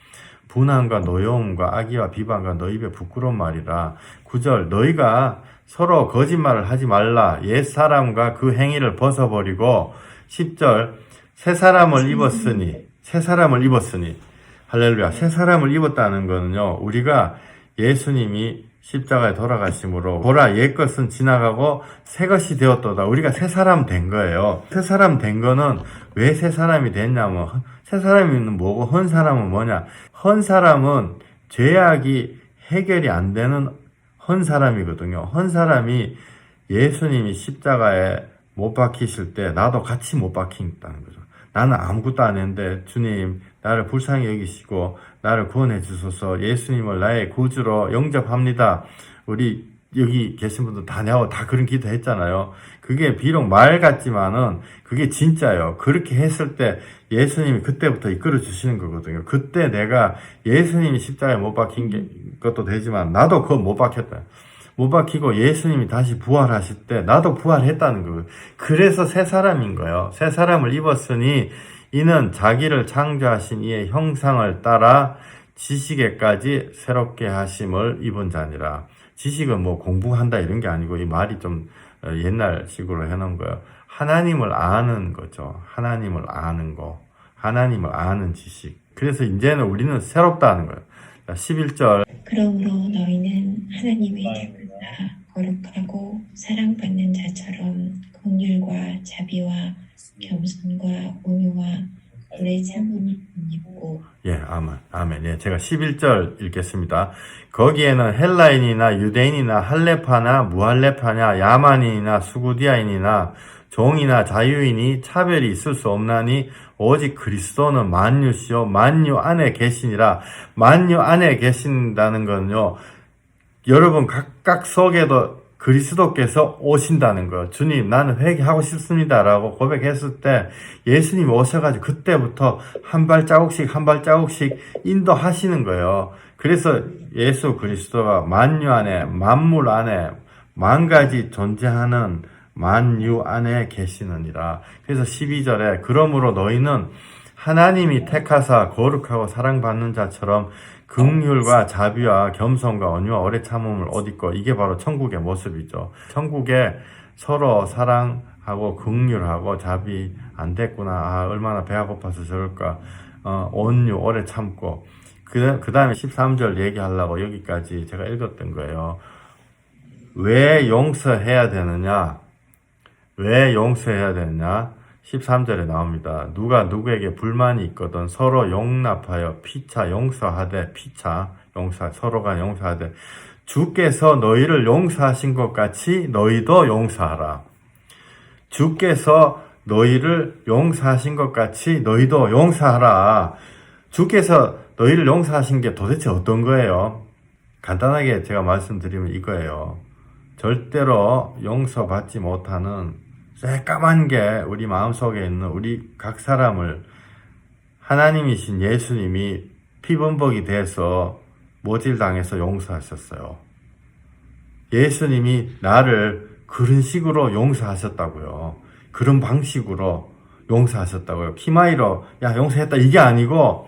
분함과 노여움과 악의와 비방과 너희 입에 부끄러운 말이라. 9절, 너희가 서로 거짓말을 하지 말라. 옛사람과 그 행위를 벗어버리고. 10절, 새 사람을 입었으니 할렐루야. 새 사람을 입었다는 거는요, 우리가 예수님이 십자가에 돌아가심으로 보라 옛것은 지나가고 새 것이 되었도다. 우리가 새 사람 된 거예요. 새 사람 된 거는 왜 새 사람이 됐냐면 새 사람은 뭐고 헌 사람은 뭐냐? 헌 사람은 죄악이 해결이 안 되는 헌 사람이거든요. 헌 사람이 예수님이 십자가에 못 박히실 때 나도 같이 못 박힌다는 거죠. 나는 아무것도 안 했는데 주님 나를 불쌍히 여기시고 나를 구원해 주소서. 예수님을 나의 구주로 영접합니다. 우리 여기 계신 분들 다 그런 기도 했잖아요. 그게 비록 말 같지만은 그게 진짜예요. 그렇게 했을 때 예수님이 그때부터 이끌어 주시는 거거든요. 그때 내가 예수님이 십자가에 못 박힌 것도 되지만 나도 그거 못 박혔다. 못 박히고 예수님이 다시 부활하실 때 나도 부활했다는 거예요. 그래서 새 사람인 거예요. 새 사람을 입었으니 이는 자기를 창조하신 이의 형상을 따라 지식에까지 새롭게 하심을 입은 자니라. 지식은 뭐 공부한다 이런 게 아니고 이 말이 좀 옛날 식으로 해놓은 거예요. 하나님을 아는 거죠. 하나님을 아는 거. 하나님을 아는 지식. 그래서 이제는 우리는 새롭다는 거예요. 11절. 그러므로 너희는 하나님의 택하사 거룩하고 사랑받는 자처럼 긍휼과 자비와 겸손과 온유와 오래 참음을 입고. 예, 아멘. 예, 제가 11절 읽겠습니다. 거기에는 헬라인이나 유대인이나 할레파나 무할레파냐 야만인이나 수구디아인이나 종이나 자유인이 차별이 있을 수 없나니 오직 그리스도는 만유시요 만유 안에 계시니라. 만유 안에 계신다는 건요, 여러분 각각 속에도 그리스도께서 오신다는 거예요. 주님 나는 회개하고 싶습니다라고 고백했을 때 예수님이 오셔가지고 그때부터 한 발자국씩 인도하시는 거예요. 그래서 예수 그리스도가 만유 안에, 만물 안에, 만 가지 존재하는 만유 안에 계시느니라. 그래서 12절에 그러므로 너희는 하나님이 택하사 거룩하고 사랑받는 자처럼 긍휼과 자비와 겸손과 온유와 오래 참음을 옷 입고. 이게 바로 천국의 모습이죠. 천국에 서로 사랑하고 긍휼하고 자비 안 됐구나. 얼마나 배가 고파서 저럴까. 온유 오래 참고. 그 다음에 13절 얘기하려고 여기까지 제가 읽었던 거예요. 왜 용서해야 되느냐? 왜 용서해야 되느냐? 13절에 나옵니다. 누가 누구에게 불만이 있거든 서로 용납하여 피차 용서하되 서로가 용서하되 주께서 너희를 용서하신 것 같이 너희도 용서하라. 주께서 너희를 용서하신 것 같이 너희도 용서하라. 주께서 너희를 용서하신 게 도대체 어떤 거예요? 간단하게 제가 말씀드리면 이거예요. 절대로 용서받지 못하는 새까만 게 우리 마음속에 있는 우리 각 사람을 하나님이신 예수님이 피범벅이 돼서 모질당해서 용서하셨어요. 예수님이 나를 그런 식으로 용서하셨다고요. 그런 방식으로 용서하셨다고요. 피마이로 야 용서했다 이게 아니고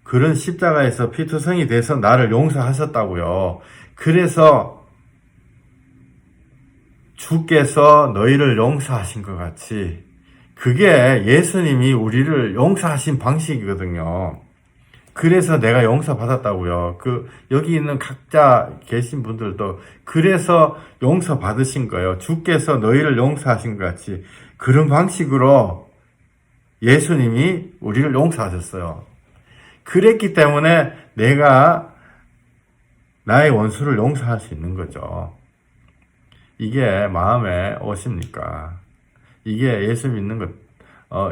그런 십자가에서 피투성이 돼서 나를 용서하셨다고요. 그래서 주께서 너희를 용서하신 것 같이 그게 예수님이 우리를 용서하신 방식이거든요. 그래서 내가 용서받았다고요. 여기 있는 각자 계신 분들도 그래서 용서받으신 거예요. 주께서 너희를 용서하신 것 같이 그런 방식으로 예수님이 우리를 용서하셨어요. 그랬기 때문에 내가 나의 원수를 용서할 수 있는 거죠. 이게 마음에 오십니까? 이게 예수 믿는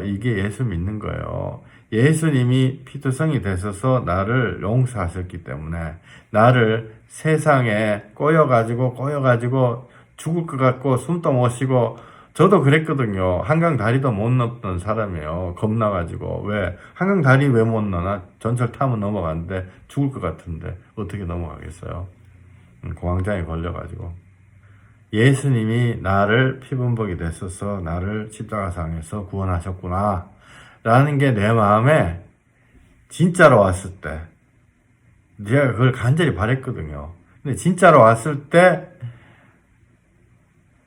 이게 예수 믿는 거예요. 예수님이 피투성이 되셔서 나를 용서하셨기 때문에 나를 세상에 꼬여가지고 죽을 것 같고 숨도 못 쉬고 저도 그랬거든요. 한강 다리도 못 넘던 사람이에요. 겁나가지고. 왜? 한강 다리 왜 못 넘나? 전철 타면 넘어가는데 죽을 것 같은데 어떻게 넘어가겠어요? 공황장애 걸려가지고. 예수님이 나를 피범벅이 됐어서 나를 십자가상에서 구원하셨구나 라는 게 내 마음에 진짜로 왔을 때 제가 그걸 간절히 바랬거든요. 근데 진짜로 왔을 때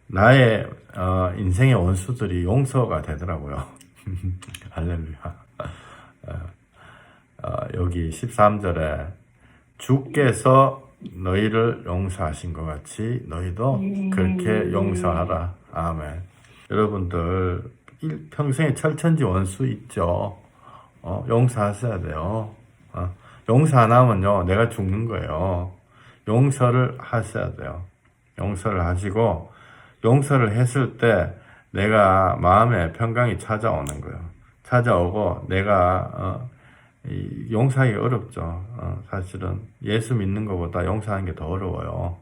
나의 인생의 원수들이 용서가 되더라고요. 할렐루야. 여기 13절에 주께서 너희를 용서하신 것 같이 너희도 그렇게 용서하라. 아멘. 여러분들 평생에 철천지 원수 있죠. 용서하셔야 돼요. 용서 안 하면요 내가 죽는 거예요. 용서를 하셔야 돼요. 용서를 하시고 용서를 했을 때 내가 마음에 평강이 찾아오는 거예요. 찾아오고 내가 용서하기 어렵죠. 사실은 예수 믿는 것보다 용서하는 게 더 어려워요.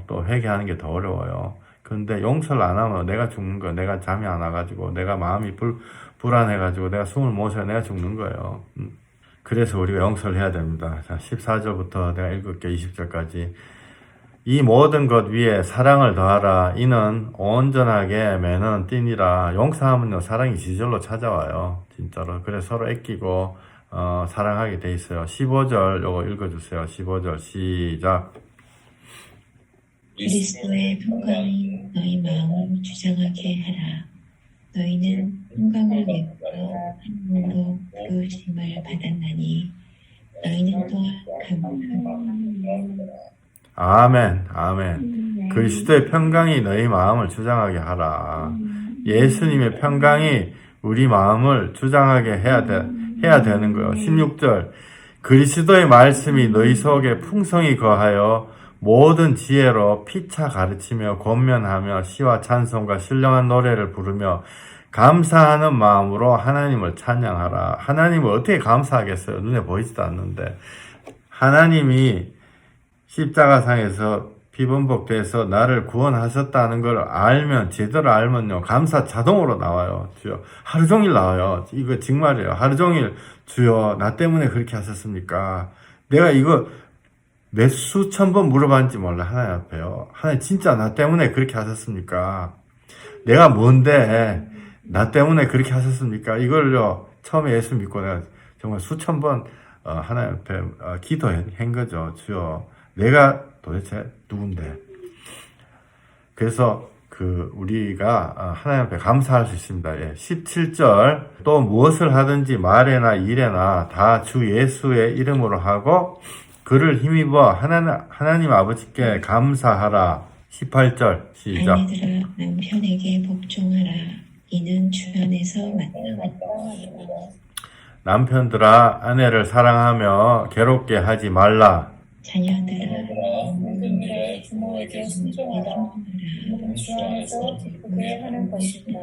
또 회개하는 게 더 어려워요. 근데 용서를 안 하면 내가 죽는 거예요. 내가 잠이 안 와가지고 내가 마음이 불안해가지고 내가 숨을 못 쉬어 내가 죽는 거예요. 그래서 우리가 용서를 해야 됩니다. 자, 14절부터 내가 읽을게 20절까지. 이 모든 것 위에 사랑을 더하라. 이는 온전하게 매는 띠니라. 용서하면요 사랑이 지절로 찾아와요. 진짜로. 그래서 서로 아끼고 사랑하게 돼 있어요. 15절 요거 읽어주세요. 15절 시작. 그리스도의 평강이 너희 마음을 주장하게 하라. 너희는 평강을 맺고 한 몸으로 부르심을 받았나니 너희는 또한 감사하라. 아멘, 아멘. 그리스도의 평강이 너희 마음을 주장하게 하라. 예수님의 평강이 우리 마음을 주장하게 해야 되는 거예요. 16절. 그리스도의 말씀이 너희 속에 풍성히 거하여 모든 지혜로 피차 가르치며 권면하며 시와 찬송과 신령한 노래를 부르며 감사하는 마음으로 하나님을 찬양하라. 하나님을 어떻게 감사하겠어요? 눈에 보이지도 않는데. 하나님이 십자가상에서 피범벅돼서 나를 구원하셨다는 걸 알면, 제대로 알면요, 감사 자동으로 나와요. 주여. 하루 종일 나와요. 이거 정말이에요. 하루 종일, 주여, 나 때문에 그렇게 하셨습니까? 내가 이거 몇 수천 번 물어봤는지 몰라, 하나님 앞에요. 하나님, 진짜 나 때문에 그렇게 하셨습니까? 내가 뭔데, 나 때문에 그렇게 하셨습니까? 이걸요, 처음에 예수 믿고 내가 정말 수천 번, 하나님 앞에 기도한 거죠. 주여. 내가 도대체 누군데? 그래서 우리가 하나님 앞에 감사할 수 있습니다. 예, 17절. 또 무엇을 하든지 말에나 일에나 다 주 예수의 이름으로 하고 그를 힘입어 하나님 아버지께 감사하라. 18절 시작. 아내들아 남편에게 복종하라. 이는 주 안에서 마땅하니라. 남편들아 아내를 사랑하며 괴롭게 하지 말라. 자녀들아 모든 일에 부모에게 순종하라. 이는 주 안에서 기쁘게 하는 것이니라.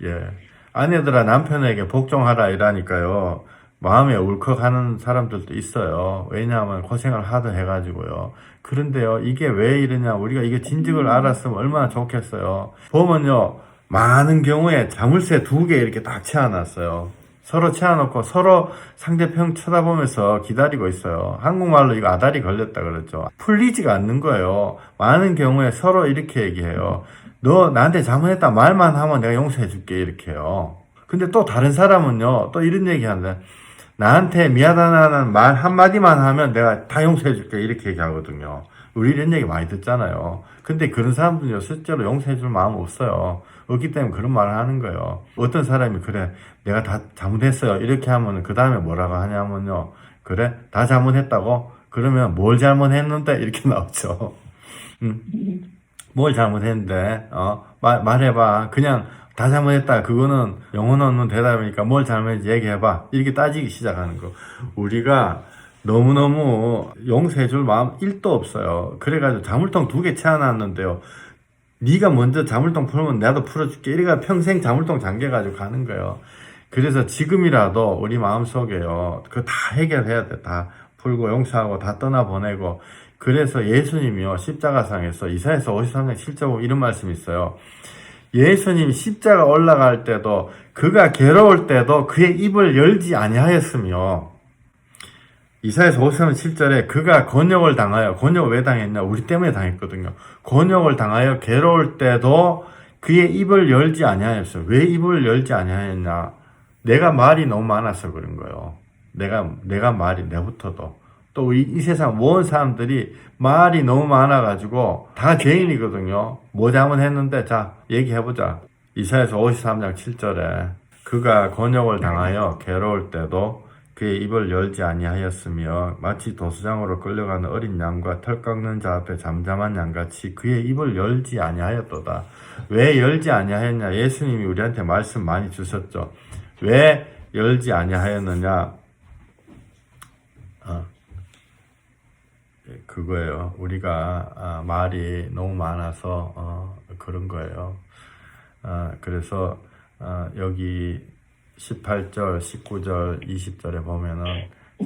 예. 아내들아 남편에게 복종하라 이라니까요. 마음에 울컥하는 사람들도 있어요. 왜냐하면 고생을 하도 해가지고요. 그런데요, 이게 왜 이러냐, 우리가 이게 진즉을 알았으면 얼마나 좋겠어요. 보면요, 많은 경우에 자물쇠 2개 이렇게 딱 채워놨어요. 서로 채워놓고 서로 상대편 쳐다보면서 기다리고 있어요. 한국말로 이거 아다리 걸렸다 그러죠. 풀리지가 않는 거예요. 많은 경우에 서로 이렇게 얘기해요. 너 나한테 잘못했다 말만 하면 내가 용서해줄게 이렇게 해요. 근데 또 다른 사람은요, 또 이런 얘기 하는데, 나한테 미안하다는 말 한마디만 하면 내가 다 용서해줄게 이렇게 얘기하거든요. 우리 이런 얘기 많이 듣잖아요. 근데 그런 사람들은요, 실제로 용서해줄 마음 없어요. 없기 때문에 그런 말을 하는 거예요. 어떤 사람이 그래 내가 다 잘못했어요 이렇게 하면 그 다음에 뭐라고 하냐면요, 그래 다 잘못했다고? 그러면 뭘 잘못했는데 이렇게 나오죠. 뭘 잘못했는데 말해봐. 그냥 다 잘못했다. 그거는 영혼 없는 대답이니까 뭘 잘못했는지 얘기해봐. 이렇게 따지기 시작하는 거. 우리가 너무너무 용서해줄 마음 1도 없어요. 그래가지고 자물통 2개 채워놨는데요, 네가 먼저 자물통 풀면 나도 풀어줄게 이래가 평생 자물통 잠겨가지고 가는 거예요. 그래서 지금이라도 우리 마음속에요, 그거 다 해결해야 돼. 다 풀고 용서하고 다 떠나보내고. 그래서 예수님이요, 십자가상에서 이사야서 53장 7절 보면 이런 말씀이 있어요. 예수님 십자가 올라갈 때도 그가 괴로울 때도 그의 입을 열지 아니하였으며, 이사야서 53장 7절에 그가 곤욕을 당하여, 곤욕을 왜 당했냐, 우리 때문에 당했거든요. 곤욕을 당하여 괴로울 때도 그의 입을 열지 아니하였어요. 왜 입을 열지 아니하였냐, 내가 말이 너무 많아서 그런 거예요. 내가 말이, 내부터도 또 이 세상 모든 사람들이 말이 너무 많아가지고 다 죄인이거든요. 뭐 잘못했는데, 자 얘기해보자. 이사야서 53장 7절에 그가 곤욕을 당하여 괴로울 때도 그의 입을 열지 아니하였으며 마치 도수장으로 끌려가는 어린 양과 털 깎는 자 앞에 잠잠한 양같이 그의 입을 열지 아니하였도다. 왜 열지 아니하였냐, 예수님이 우리한테 말씀 많이 주셨죠. 왜 열지 아니하였느냐, 그거예요. 우리가 말이 너무 많아서 그런 거예요. 그래서 여기 18절, 19절, 20절에 보면은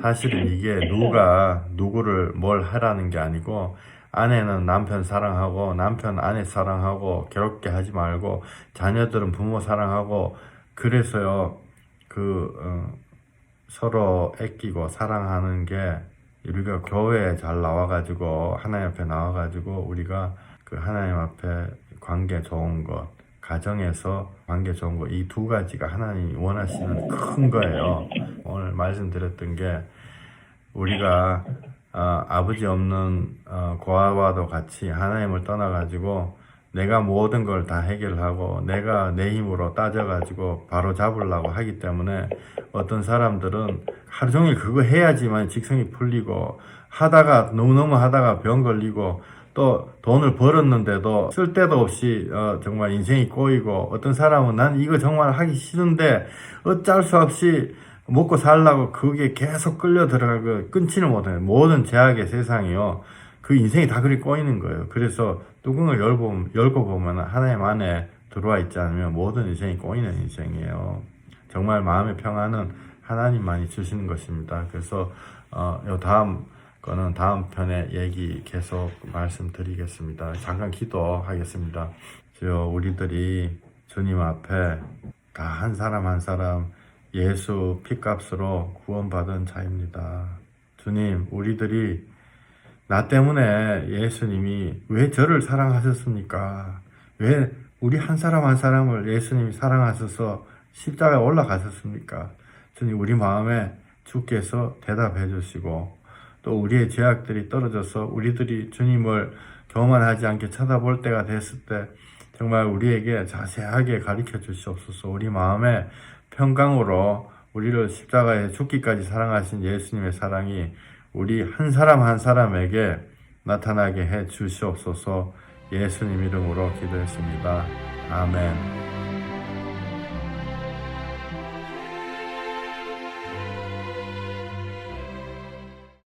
사실은 이게 누가 누구를 뭘 하라는 게 아니고, 아내는 남편 사랑하고 남편 아내 사랑하고 괴롭게 하지 말고, 자녀들은 부모 사랑하고, 그래서요 서로 아끼고 사랑하는 게, 우리가 교회에 잘 나와가지고 하나님 앞에 나와가지고 우리가 그 하나님 앞에 관계 좋은 것, 가정에서 관계 좋은 것, 이 2가지가 하나님이 원하시는 큰 거예요. 오늘 말씀드렸던 게, 우리가 아버지 없는 고아와도 같이 하나님을 떠나가지고 내가 모든 걸 다 해결하고 내가 내 힘으로 따져가지고 바로 잡으려고 하기 때문에, 어떤 사람들은 하루 종일 그거 해야지만 직성이 풀리고, 하다가 너무너무 하다가 병 걸리고, 또 돈을 벌었는데도 쓸 데도 없이 정말 인생이 꼬이고, 어떤 사람은 난 이거 정말 하기 싫은데 어쩔 수 없이 먹고 살라고 그게 계속 끌려 들어가고 끊지는 못해요. 모든 제약의 세상이요, 그 인생이 다 그리 꼬이는 거예요. 그래서 뚜껑을 열고 보면 하나님 안에 들어와 있지 않으면 모든 인생이 꼬이는 인생이에요. 정말 마음의 평안은 하나님만이 주시는 것입니다. 그래서 요 다음 거는 다음 편에 얘기 계속 말씀드리겠습니다. 잠깐 기도하겠습니다. 주여, 우리들이 주님 앞에 다 한 사람 한 사람 예수 피값으로 구원받은 자입니다. 주님, 우리들이 나 때문에 예수님이 왜 저를 사랑하셨습니까? 왜 우리 한 사람 한 사람을 예수님이 사랑하셔서 십자가에 올라가셨습니까? 주님, 우리 마음에 주께서 대답해 주시고, 또 우리의 죄악들이 떨어져서 우리들이 주님을 교만하지 않게 쳐다볼 때가 됐을 때 정말 우리에게 자세하게 가르쳐 주시옵소서. 우리 마음에 평강으로 우리를 십자가에 죽기까지 사랑하신 예수님의 사랑이 우리 한 사람 한 사람에게 나타나게 해 주시옵소서. 예수님 이름으로 기도했습니다. 아멘.